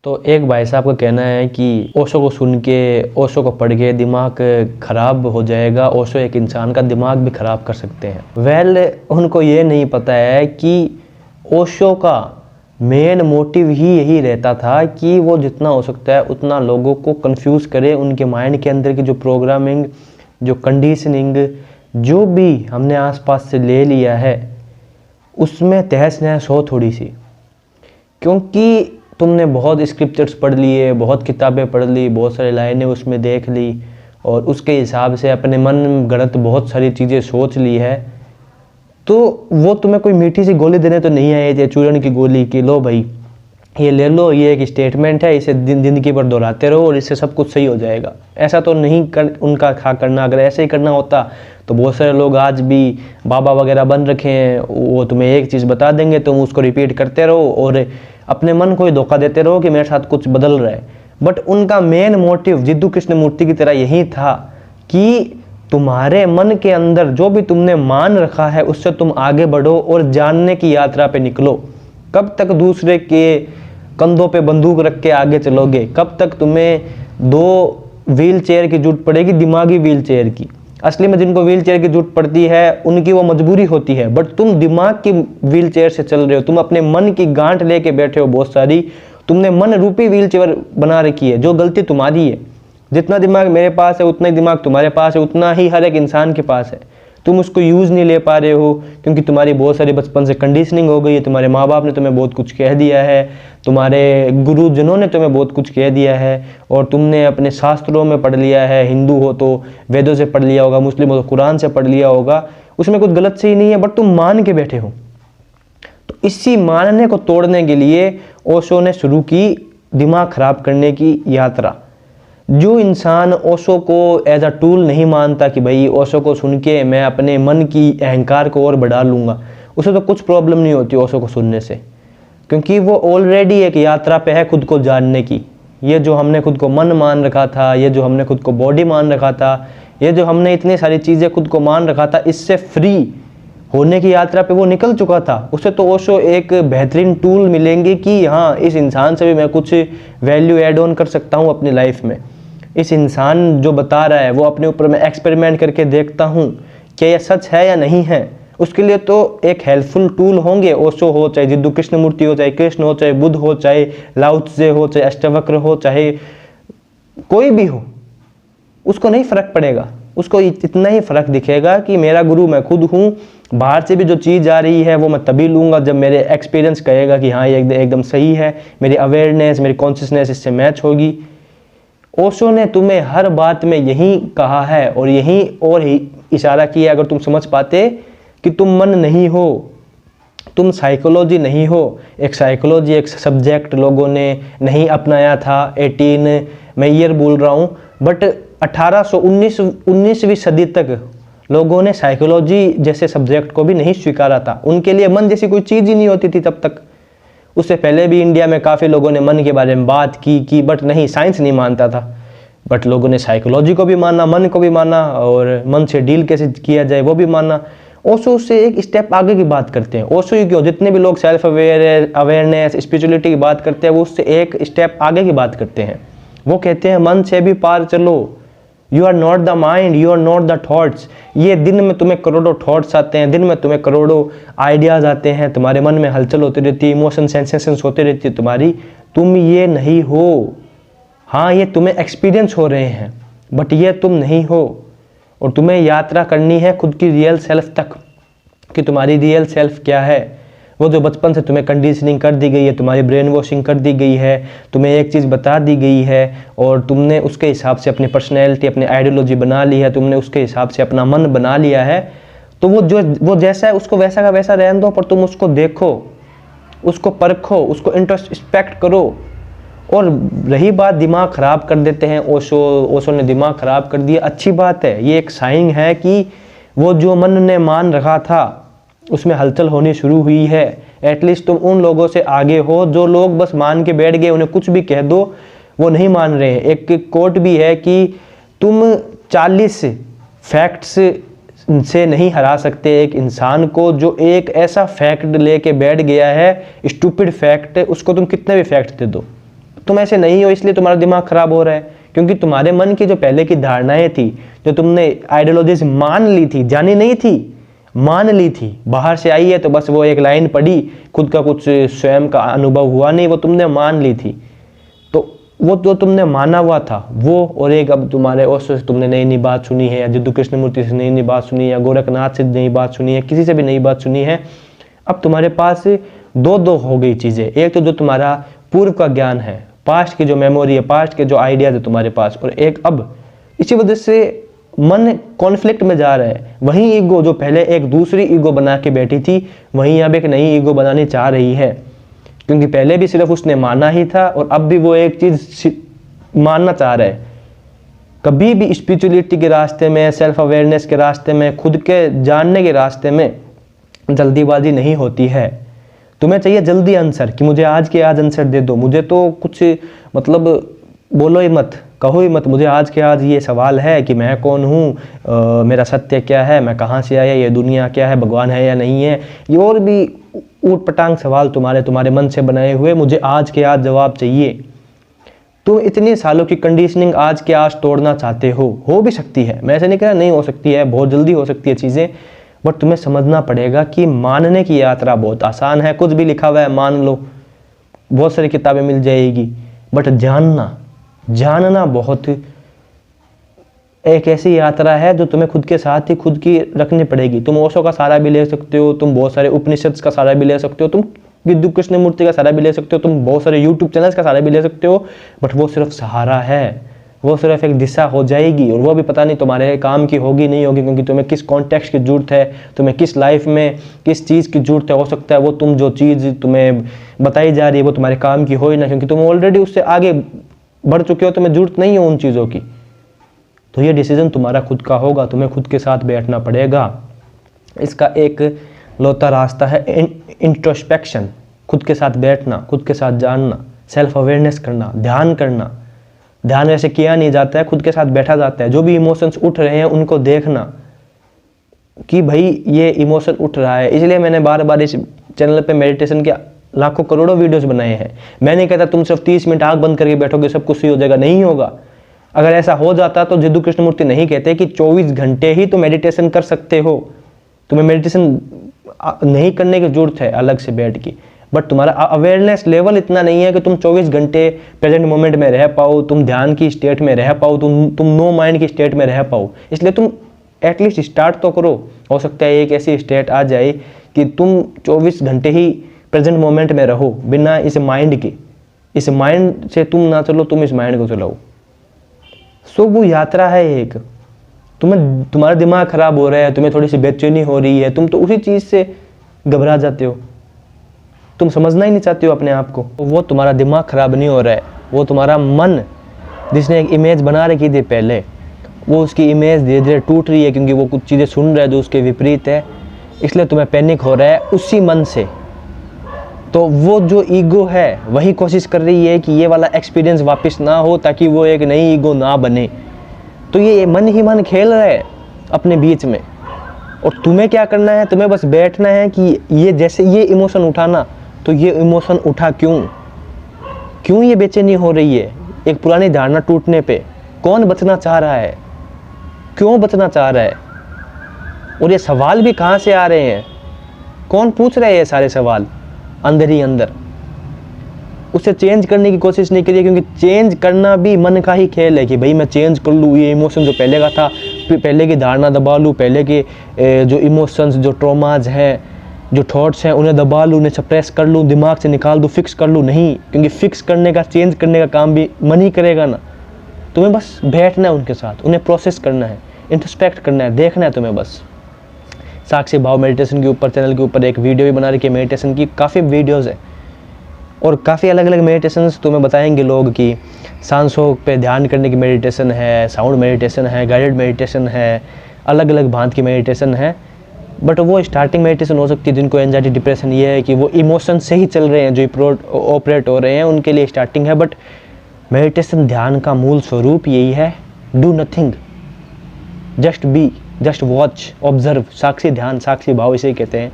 तो एक भाई साहब का कहना है कि ओशो को सुन के, ओशो को पढ़ के दिमाग ख़राब हो जाएगा। ओशो एक इंसान का दिमाग भी ख़राब कर सकते हैं। उनको ये नहीं पता है कि ओशो का मेन मोटिव ही यही रहता था कि वो जितना हो सकता है उतना लोगों को कंफ्यूज करे। उनके माइंड के अंदर की जो प्रोग्रामिंग, जो कंडीशनिंग, जो भी हमने आसपास से ले लिया है, उसमें तहस नहस हो थोड़ी सी। क्योंकि तुमने बहुत स्क्रिप्चर्स पढ़ लिए, बहुत किताबें पढ़ ली, बहुत सारी लाइनें उसमें देख ली और उसके हिसाब से अपने मन गढ़ंत बहुत सारी चीज़ें सोच ली है, तो वो तुम्हें कोई मीठी सी गोली देने तो नहीं आए थे, चूरन की गोली कि लो भाई ये ले लो, ये एक स्टेटमेंट है, इसे जिंदगी भर दोहराते रहो और इससे सब कुछ सही हो जाएगा। ऐसा तो नहीं उनका करना। अगर ऐसे ही करना होता तो बहुत सारे लोग आज भी बाबा वगैरह बन रखे हैं, वो तुम्हें एक चीज़ बता देंगे, तुम उसको रिपीट करते रहो और अपने मन को ही धोखा देते रहो कि मेरे साथ कुछ बदल रहा है। बट उनका मेन मोटिव जिद्दू कृष्णमूर्ति की तरह यही था कि तुम्हारे मन के अंदर जो भी तुमने मान रखा है उससे तुम आगे बढ़ो और जानने की यात्रा पे निकलो। कब तक दूसरे के कंधों पे बंदूक रख के आगे चलोगे? कब तक तुम्हें दो व्हील चेयर की जरूरत पड़ेगी, दिमागी व्हील चेयर की। असली में जिनको व्हील चेयर की जरूरत पड़ती है उनकी वो मजबूरी होती है, बट तुम दिमाग की व्हील चेयर से चल रहे हो। तुम अपने मन की गांठ लेके बैठे हो बहुत सारी, तुमने मन रूपी व्हील चेयर बना रखी है। जो गलती तुम्हारी है, जितना दिमाग मेरे पास है उतना ही दिमाग तुम्हारे पास है, उतना ही हर एक इंसान के पास है। तुम उसको यूज़ नहीं ले पा रहे हो क्योंकि तुम्हारी बहुत सारी बचपन से कंडीशनिंग हो गई है। तुम्हारे माँ बाप ने तुम्हें बहुत कुछ कह दिया है, तुम्हारे गुरुजनों ने तुम्हें बहुत कुछ कह दिया है और तुमने अपने शास्त्रों में पढ़ लिया है। हिंदू हो तो वेदों से पढ़ लिया होगा, मुस्लिम हो तो कुरान से पढ़ लिया होगा। उसमें कुछ गलत सही नहीं है, बट तुम मान के बैठे हो। तो इसी मानने को तोड़ने के लिए ओशो ने शुरू की दिमाग खराब करने की यात्रा। जो इंसान ओशो को एज अ टूल नहीं मानता कि भाई ओशो को सुन के मैं अपने मन की अहंकार को और बढ़ा लूँगा, उसे तो कुछ प्रॉब्लम नहीं होती ओशो को सुनने से, क्योंकि वो ऑलरेडी एक यात्रा पे है खुद को जानने की। ये जो हमने खुद को मन मान रखा था, ये जो हमने खुद को बॉडी मान रखा था, ये जो हमने इतनी सारी चीज़ें खुद को मान रखा था, इससे फ्री होने की यात्रा पे वो निकल चुका था। उसे तो ओशो एक बेहतरीन टूल मिलेंगे कि हाँ, इस इंसान से भी मैं कुछ वैल्यू ऐड ऑन कर सकता हूँ अपनी लाइफ में। इस इंसान जो बता रहा है वो अपने ऊपर मैं एक्सपेरिमेंट करके देखता हूँ क्या यह सच है या नहीं है। उसके लिए तो एक हेल्पफुल टूल होंगे ओशो हो, चाहे जिद्दू कृष्णमूर्ति हो, चाहे कृष्ण हो, चाहे बुद्ध हो, चाहे लाओ त्से हो, चाहे अष्टवक्र हो, चाहे कोई भी हो। उसको नहीं फ़र्क पड़ेगा, उसको इतना ही फ़र्क दिखेगा कि मेरा गुरु मैं खुद हूँ। बाहर से भी जो चीज़ आ रही है वो मैं तभी लूँगा जब मेरे एक्सपीरियंस कहेगा कि हाँ ये एकदम सही है, मेरी अवेयरनेस, मेरी कॉन्शियसनेस इससे मैच होगी। ओशो ने तुम्हें हर बात में यही कहा है और यही और ही इशारा किया। अगर तुम समझ पाते कि तुम मन नहीं हो, तुम साइकोलॉजी नहीं हो। एक साइकोलॉजी एक सब्जेक्ट लोगों ने नहीं अपनाया था। 18 मैं ईयर बोल रहा हूँ, बट 19वीं सदी तक लोगों ने साइकोलॉजी जैसे सब्जेक्ट को भी नहीं स्वीकारा था। उनके लिए मन जैसी कोई चीज़ ही नहीं होती थी तब तक। उससे पहले भी इंडिया में काफ़ी लोगों ने मन के बारे में बात की, बट नहीं, साइंस नहीं मानता था। बट लोगों ने साइकोलॉजी को भी माना, मन को भी माना और मन से डील कैसे किया जाए वो भी माना। ओशो उससे एक स्टेप आगे की बात करते हैं। ओशो ही क्यों, जितने भी लोग सेल्फ अवेयरनेस, स्पिरिचुअलिटी की बात करते हैं, वो उससे एक स्टेप आगे की बात करते हैं। वो कहते हैं मन से भी पार चलो। You are not the mind, you are not the thoughts. ये दिन में तुम्हें करोड़ों थॉट्स आते हैं, दिन में तुम्हें करोड़ों आइडियाज़ आते हैं, तुम्हारे मन में हलचल होती रहती है, इमोशन सेंसेशंस होती रहती है तुम्हारी। तुम ये नहीं हो। हाँ, ये तुम्हें एक्सपीरियंस हो रहे हैं, बट ये तुम नहीं हो। और तुम्हें यात्रा करनी है खुद की रियल सेल्फ तक कि तुम्हारी रियल सेल्फ क्या है। वो जो बचपन से तुम्हें कंडीशनिंग कर दी गई है, तुम्हारी ब्रेन वॉशिंग कर दी गई है, तुम्हें एक चीज़ बता दी गई है और तुमने उसके हिसाब से अपनी पर्सनैलिटी, अपनी आइडियोलॉजी बना ली है, तुमने उसके हिसाब से अपना मन बना लिया है। तो वो जैसा है उसको वैसा का वैसा रहने दो, पर तुम उसको देखो, उसको परखो, उसको इंट्रोस्पेक्ट करो। और रही बात दिमाग ख़राब कर देते हैं, ओशो ने दिमाग ख़राब कर दिया। अच्छी बात है, ये एक साइन है कि वो जो मन ने मान रखा था उसमें हलचल होनी शुरू हुई है। एटलीस्ट तुम उन लोगों से आगे हो जो लोग बस मान के बैठ गए, उन्हें कुछ भी कह दो वो नहीं मान रहे हैं। एक कोट भी है कि तुम 40 फैक्ट्स से नहीं हरा सकते एक इंसान को जो एक ऐसा फैक्ट लेके बैठ गया है, स्टूपिड फैक्ट। उसको तुम कितने भी फैक्ट दे दो, तुम ऐसे नहीं हो इसलिए तुम्हारा दिमाग खराब हो रहा है, क्योंकि तुम्हारे मन की जो पहले की धारणाएं थी, जो तुमने आइडियोलॉजीज मान ली थी, जानी नहीं थी, मान ली थी। बाहर से आई है तो बस वो एक लाइन पढ़ी, खुद का कुछ स्वयं का अनुभव हुआ नहीं, वो तुमने मान ली थी। तो वो जो तुमने माना हुआ था वो, और एक अब तुम्हारे ओशो से तुमने नई नई बात सुनी है, या जिद्दू कृष्णमूर्ति से नई नई बात सुनी, या गोरखनाथ से नई बात सुनी है, किसी से भी नई बात सुनी है। अब तुम्हारे पास दो दो हो गई चीज़ें। एक तो जो तुम्हारा पूर्व का ज्ञान है, पास्ट की जो मेमोरी है, पास्ट के जो आइडियाज है तुम्हारे पास, और एक अब इसी वजह से मन कॉन्फ्लिक्ट में जा रहा है। वही ईगो जो पहले एक दूसरी ईगो बना के बैठी थी, वहीं अब एक नई ईगो बनानी चाह रही है, क्योंकि पहले भी सिर्फ उसने माना ही था और अब भी वो एक चीज़ मानना चाह रहा है। कभी भी स्पिरिचुअलिटी के रास्ते में, सेल्फ अवेयरनेस के रास्ते में, खुद के जानने के रास्ते में जल्दीबाजी नहीं होती है। तुम्हें चाहिए जल्दी आंसर, कि मुझे आज के आज आंसर दे दो, मुझे तो कुछ मतलब बोलो ही मत, कहो ही मत, मुझे आज के आज ये सवाल है कि मैं कौन हूँ, मेरा सत्य क्या है, मैं कहाँ से आया, ये दुनिया क्या है, भगवान है या नहीं है, ये और भी ऊट पटांग सवाल तुम्हारे मन से बनाए हुए, मुझे आज के आज जवाब चाहिए। तुम इतने सालों की कंडीशनिंग आज के आज तोड़ना चाहते हो भी सकती है, मैं ऐसे नहीं कह रहा नहीं हो सकती है, बहुत जल्दी हो सकती है चीज़ें, बट तुम्हें समझना पड़ेगा कि मानने की यात्रा बहुत आसान है, कुछ भी लिखा हुआ है मान लो, बहुत सारी किताबें मिल जाएगी, बट जानना बहुत एक ऐसी यात्रा है जो तुम्हें खुद के साथ ही खुद की रखनी पड़ेगी। तुम ओशो का सहारा भी ले सकते हो, तुम बहुत सारे उपनिषद का सहारा भी ले सकते हो, तुम जिद्दू कृष्णमूर्ति का सहारा भी ले सकते हो, तुम बहुत सारे यूट्यूब चैनल्स का सहारा भी ले सकते हो, बट वो सिर्फ सहारा है, वो सिर्फ एक दिशा हो जाएगी, और वो भी पता नहीं तुम्हारे काम की होगी नहीं होगी, क्योंकि तुम्हें किस कॉन्टेक्स्ट की जरूरत है, तुम्हें किस लाइफ में किस चीज़ की जरूरत है। हो सकता है वो तुम जो चीज़ तुम्हें बताई जा रही है वो तुम्हारे काम की हो ही ना, क्योंकि तुम ऑलरेडी उससे आगे बढ़ चुके हो, तुम्हें जरूरत नहीं है उन चीज़ों की। तो ये डिसीजन तुम्हारा खुद का होगा, तुम्हें खुद के साथ बैठना पड़ेगा। इसका एक लौता रास्ता है इंट्रोस्पेक्शन, खुद के साथ बैठना, खुद के साथ जानना, सेल्फ अवेयरनेस करना, ध्यान करना। ध्यान वैसे किया नहीं जाता है, खुद के साथ बैठा जाता है। जो भी इमोशंस उठ रहे हैं उनको देखना कि भाई ये इमोशन उठ रहा है। इसलिए मैंने बार बार इस चैनल पे मेडिटेशन के लाखों करोड़ों वीडियोस बनाए हैं। मैं नहीं कहता तुम सिर्फ 30 मिनट आंख बंद करके बैठोगे सब कुछ सही हो जाएगा, नहीं होगा। अगर ऐसा हो जाता तो जिद्दू कृष्णमूर्ति नहीं कहते कि 24 घंटे ही तुम मेडिटेशन कर सकते हो। तुम्हें मेडिटेशन नहीं करने की जरूरत है अलग से बैठ के, बट तुम्हारा अवेयरनेस लेवल इतना नहीं है कि तुम 24 घंटे प्रेजेंट मोमेंट में रह पाओ, तुम ध्यान की स्टेट में रह पाओ, तुम नो माइंड की स्टेट में रह पाओ। इसलिए तुम एटलीस्ट स्टार्ट तो करो। हो सकता है एक ऐसी स्टेट आ जाए कि तुम 24 घंटे ही प्रेजेंट मोमेंट में रहो, बिना इस माइंड के। इस माइंड से तुम ना चलो, तुम इस माइंड को चलाओ। सो वो यात्रा है एक। तुम्हारा दिमाग खराब हो रहा है, तुम्हें थोड़ी सी बेचैनी हो रही है, तुम तो उसी चीज़ से घबरा जाते हो, तुम समझना ही नहीं चाहते हो अपने आप को। वो तुम्हारा दिमाग खराब नहीं हो रहा है, वो तुम्हारा मन जिसने एक इमेज बना रखी थी पहले, वो उसकी इमेज धीरे धीरे टूट रही है, क्योंकि वो कुछ चीज़ें सुन रहा है जो उसके विपरीत है, इसलिए तुम्हें पैनिक हो रहा है उसी मन से। तो वो जो ईगो है वही कोशिश कर रही है कि ये वाला एक्सपीरियंस वापस ना हो, ताकि वो एक नई ईगो ना बने। तो ये मन ही मन खेल रहा है अपने बीच में, और तुम्हें क्या करना है, तुम्हें बस बैठना है कि ये जैसे ये इमोशन उठाना, तो ये इमोशन उठा क्यों ये बेचैनी हो रही है एक पुरानी धारणा टूटने पे। कौन बचना चाह रहा है, क्यों बचना चाह रहा है, और ये सवाल भी कहाँ से आ रहे हैं, कौन पूछ रहे हैं ये सारे सवाल अंदर ही अंदर। उसे चेंज करने की कोशिश नहीं करिए, क्योंकि चेंज करना भी मन का ही खेल है कि भाई मैं चेंज कर लूँ, ये इमोशन जो पहले का था, पहले की धारणा दबा लूँ, पहले के जो इमोशंस, जो ट्रॉमाज हैं, जो थॉट्स हैं, उन्हें दबा लूँ, उन्हें सप्रेस कर लूँ, दिमाग से निकाल दूँ, फिक्स कर लूँ। नहीं, क्योंकि फिक्स करने का, चेंज करने का काम भी मन ही करेगा ना। तुम्हें बस बैठना है उनके साथ, उन्हें प्रोसेस करना है, इंट्रोस्पेक्ट करना है, देखना है तुम्हें बस। साक्षी भाव मेडिटेशन के ऊपर, चैनल के ऊपर एक वीडियो भी बना रखी है मेडिटेशन की, काफ़ी वीडियोज़ है और काफ़ी अलग अलग मेडिटेशंस तुम्हें बताएंगे लोग कि सांसों पे ध्यान करने की मेडिटेशन है, साउंड मेडिटेशन है, गाइडेड मेडिटेशन है, अलग अलग भांत की मेडिटेशन है। बट वो स्टार्टिंग मेडिटेशन हो सकती है जिनको एंजाइटी डिप्रेशन ये है कि वो इमोशन से ही चल रहे हैं, जो ऑपरेट हो रहे हैं, उनके लिए स्टार्टिंग है। बट मेडिटेशन ध्यान का मूल स्वरूप यही है, do nothing, just be, just watch, observe. साक्षी ध्यान, साक्षी भाव इसे कहते हैं।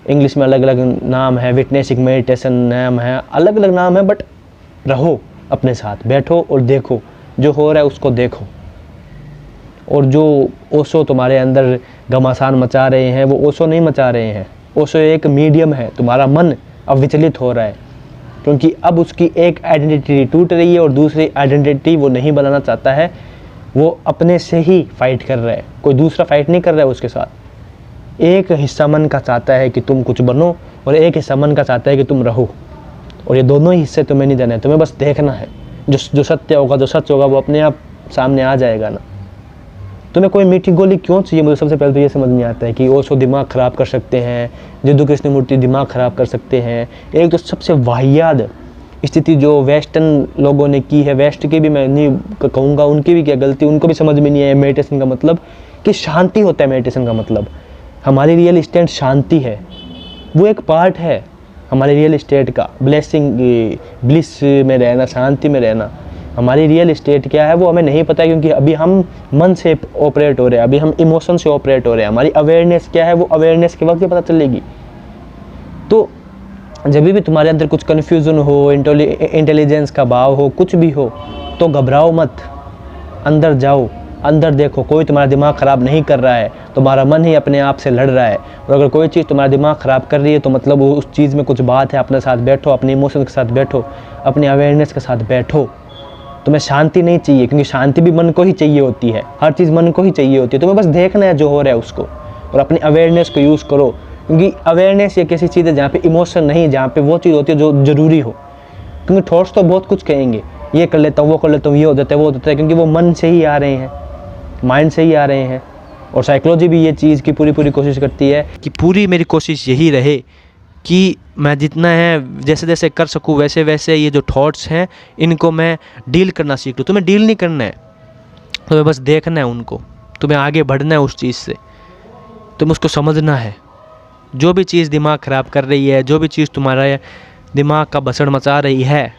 इंग्लिश में अलग अलग नाम है, विटनेसिंग मेडिटेशन नाम है, अलग अलग नाम है, बट रहो, अपने साथ बैठो और देखो जो हो रहा है उसको देखो। और जो ओशो तुम्हारे अंदर घमासान मचा रहे हैं वो ओशो नहीं मचा रहे हैं, ओशो एक मीडियम है। तुम्हारा मन अब विचलित हो रहा है क्योंकि अब उसकी एक आइडेंटिटी टूट रही है और दूसरी आइडेंटिटी वो नहीं बनाना चाहता है। वो अपने से ही फाइट कर रहा है, कोई दूसरा फाइट नहीं कर रहा है उसके साथ। एक हिस्सा मन का चाहता है कि तुम कुछ बनो और एक हिस्सा मन का चाहता है कि तुम रहो। और ये दोनों ही हिस्से तुम्हें नहीं जाने, तुम्हें बस देखना है। जो सत्य होगा, जो सच होगा वो अपने आप सामने आ जाएगा ना। तुम्हें कोई मीठी गोली क्यों चाहिए? मुझे सबसे पहले तो ये समझ नहीं आता है कि ओशो दिमाग ख़राब कर सकते हैं, जिद्दू कृष्णमूर्ति दिमाग ख़राब कर सकते हैं। एक तो सबसे वाहियात स्थिति जो वेस्टर्न लोगों ने की है, वेस्ट की भी मैं नहीं कहूँगा, उनकी भी क्या गलती, उनको भी समझ में नहीं आया मेडिटेशन का मतलब कि शांति होता है। मेडिटेशन का मतलब हमारी रियल स्टेट शांति है, वो एक पार्ट है हमारे रियल स्टेट का। ब्लिस में रहना, शांति में रहना हमारी रियल स्टेट क्या है वो हमें नहीं पता, क्योंकि अभी हम मन से ऑपरेट हो रहे हैं, अभी हम इमोशन से ऑपरेट हो रहे हैं। हमारी अवेयरनेस क्या है वो अवेयरनेस के वक्त ही पता चलेगी। तो जब भी तुम्हारे अंदर कुछ कन्फ्यूज़न हो, इंटेलिजेंस का भाव हो, कुछ भी हो, तो घबराओ मत, अंदर जाओ, अंदर देखो। कोई तुम्हारा दिमाग ख़राब नहीं कर रहा है, तुम्हारा मन ही अपने आप से लड़ रहा है। और अगर कोई चीज़ तुम्हारा दिमाग ख़राब कर रही है तो मतलब उस चीज़ में कुछ बात है। अपने साथ बैठो, अपने इमोशन के साथ बैठो, अपनी अवेयरनेस के साथ बैठो। तुम्हें शांति नहीं चाहिए, क्योंकि शांति भी मन को ही चाहिए होती है, हर चीज़ मन को ही चाहिए होती है। तुम्हें बस देखना है जो हो रहा है उसको, और अपनी अवेयरनेस को यूज़ करो। क्योंकि अवेयरनेस ये कैसी चीज़ है जहाँ पे इमोशन नहीं, जहाँ पे वो चीज़ होती है जो ज़रूरी हो। क्योंकि थॉट्स तो बहुत कुछ कहेंगे, ये कर लेता हूँ, वो कर लेता हूँ, ये हो जाता है, वो हो जाता है, क्योंकि वो मन से ही आ रहे हैं, माइंड से ही आ रहे हैं। और साइकोलॉजी भी ये चीज़ की पूरी कोशिश करती है कि पूरी मेरी कोशिश यही रहे कि मैं जितना है जैसे जैसे कर सकूँ वैसे वैसे ये जो थॉट्स हैं इनको मैं डील करना सीख लूँ। तुम्हें डील नहीं करना है, तुम्हें बस देखना है उनको, तुम्हें आगे बढ़ना है उस चीज़ से, तुम्हें उसको समझना है। जो भी चीज़ दिमाग ख़राब कर रही है, जो भी चीज़ तुम्हारा दिमाग का भसड़ मचा रही है,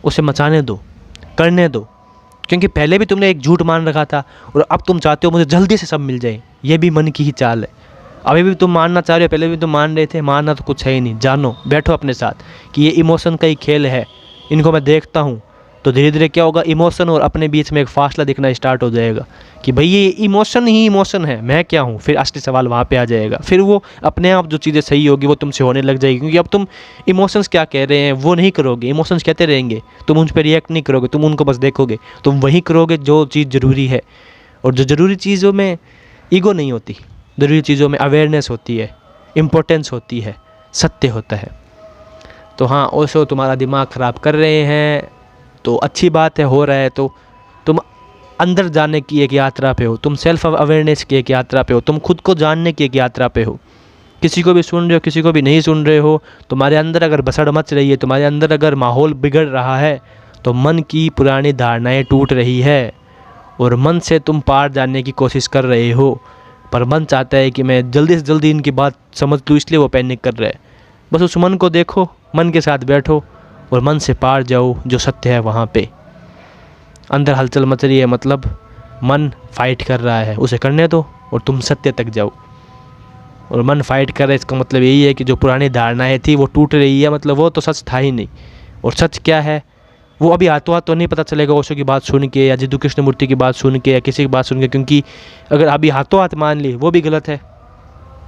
उसे मचाने दो, करने दो। क्योंकि पहले भी तुमने एक झूठ मान रखा था और अब तुम चाहते हो मुझे जल्दी से सब मिल जाए। ये भी मन की ही चाल है। अभी भी तुम मानना चाह रहे हो, पहले भी तुम मान रहे थे। मानना तो कुछ है ही नहीं। जानो, बैठो अपने साथ कि ये इमोशन का ही खेल है, इनको मैं देखता हूँ। तो धीरे धीरे क्या होगा, इमोशन और अपने बीच में एक फासला दिखना स्टार्ट हो जाएगा कि भाई ये इमोशन ही इमोशन है, मैं क्या हूँ। फिर असली सवाल वहाँ पे आ जाएगा। फिर वो अपने आप जो चीज़ें सही होगी वो तुमसे होने लग जाएगी, क्योंकि अब तुम इमोशंस क्या कह रहे हैं वो नहीं करोगे। इमोशंस कहते रहेंगे, तुम उन पर रिएक्ट नहीं करोगे, तुम उनको बस देखोगे। तुम वही करोगे जो चीज़ ज़रूरी है। और जो ज़रूरी चीज़ों में ईगो नहीं होती, ज़रूरी चीज़ों में अवेयरनेस होती है, इम्पोर्टेंस होती है, सत्य होता है। तो हाँ, ओशो तुम्हारा दिमाग ख़राब कर रहे हैं तो अच्छी बात है, हो रहा है तो तुम अंदर जाने की एक यात्रा पे हो, तुम सेल्फ अवेयरनेस की एक यात्रा पे हो, तुम खुद को जानने की एक यात्रा पे हो। किसी को भी सुन रहे हो, किसी को भी नहीं सुन रहे हो, तुम्हारे अंदर अगर बसड़ मच रही है, तुम्हारे अंदर अगर माहौल बिगड़ रहा है, तो मन की पुरानी धारणाएं टूट रही है और मन से तुम पार जाने की कोशिश कर रहे हो। पर मन चाहता है कि मैं जल्दी से जल्दी इनकी बात समझ लूँ, इसलिए वो पैनिक कर रहा है। बस उस मन को देखो, मन के साथ बैठो और मन से पार जाओ। जो सत्य है वहाँ पे अंदर हलचल मच रही है, मतलब मन फाइट कर रहा है, उसे करने दो और तुम सत्य तक जाओ। और मन फाइट कर रहा है, इसका मतलब यही है कि जो पुरानी धारणाएं थी वो टूट रही है, मतलब वो तो सच था ही नहीं। और सच क्या है वो अभी हाथों हाथ तो नहीं पता चलेगा ओशो की बात सुन के या जिद्दू कृष्णमूर्ति की बात सुन के या किसी की बात सुन के, क्योंकि अगर अभी हाथों हाथ मान ली वो भी गलत है।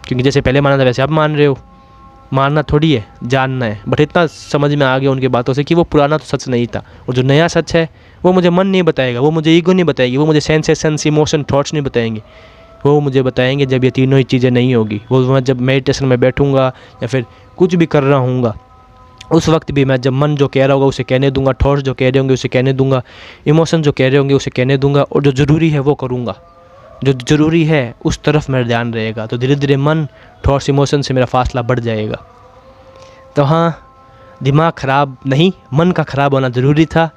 क्योंकि जैसे पहले माना था वैसे अब मान रहे हो। मानना थोड़ी है, जानना है। बट इतना समझ में आ गया उनकी बातों से कि वो पुराना तो सच नहीं था, और जो नया सच है वो मुझे मन नहीं बताएगा, वो मुझे ईगो नहीं बताएगी, वो मुझे सेंसेशंस, इमोशन, थॉट्स नहीं बताएंगे। वो मुझे बताएंगे जब ये तीनों ही चीज़ें नहीं होगी। वो मैं जब मेडिटेशन में बैठूंगा या फिर कुछ भी कर रहा हूँगा, उस वक्त भी मैं जब मन जो कह रहा होगा उसे कहने दूंगा, थॉट्स जो कह रहे होंगे उसे कहने दूंगा, इमोशन जो कह रहे होंगे उसे कहने दूंगा, और जो ज़रूरी है वो करूँगा। जो ज़रूरी है उस तरफ मेरा ध्यान रहेगा। तो धीरे धीरे मन, थॉट्स, इमोशन से मेरा फासला बढ़ जाएगा। तो हाँ, दिमाग ख़राब नहीं, मन का ख़राब होना ज़रूरी था।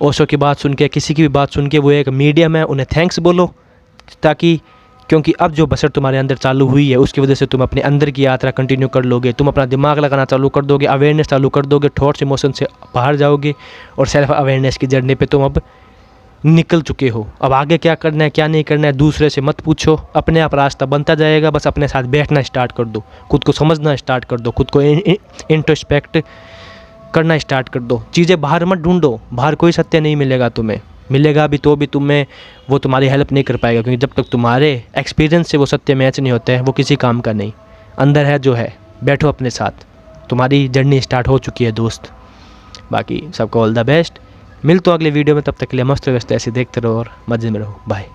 ओशो की बात सुन के, किसी की भी बात सुन के, वो एक मीडियम है, उन्हें थैंक्स बोलो। ताकि क्योंकि अब जो बसर तुम्हारे अंदर चालू हुई है उसकी वजह से तुम अपने अंदर की यात्रा कंटिन्यू कर लोगे। तुम अपना दिमाग लगाना चालू कर दोगे, अवेयरनेस चालू कर दोगे, थॉट्स, इमोशन से बाहर जाओगे और सेल्फ अवेयरनेस की जर्नी पे तुम अब निकल चुके हो। अब आगे क्या करना है, क्या नहीं करना है, दूसरे से मत पूछो, अपने आप रास्ता बनता जाएगा। बस अपने साथ बैठना स्टार्ट कर दो, खुद को समझना स्टार्ट कर दो, खुद को इंट्रोस्पेक्ट करना स्टार्ट कर दो। चीज़ें बाहर मत ढूंढो, बाहर कोई सत्य नहीं मिलेगा तुम्हें, मिलेगा भी तो भी तुम्हें वो तुम्हारी हेल्प नहीं कर पाएगा, क्योंकि जब तक तुम्हारे एक्सपीरियंस से वो सत्य मैच नहीं होते हैं वो किसी काम का नहीं। अंदर है जो है, बैठो अपने साथ, तुम्हारी जर्नी स्टार्ट हो चुकी है दोस्त। बाकी सबको ऑल द बेस्ट, मिल तो अगले वीडियो में, तब तक के लिए मस्त व्यस्त ऐसे देखते रहो और मज़े में रहो। बाय।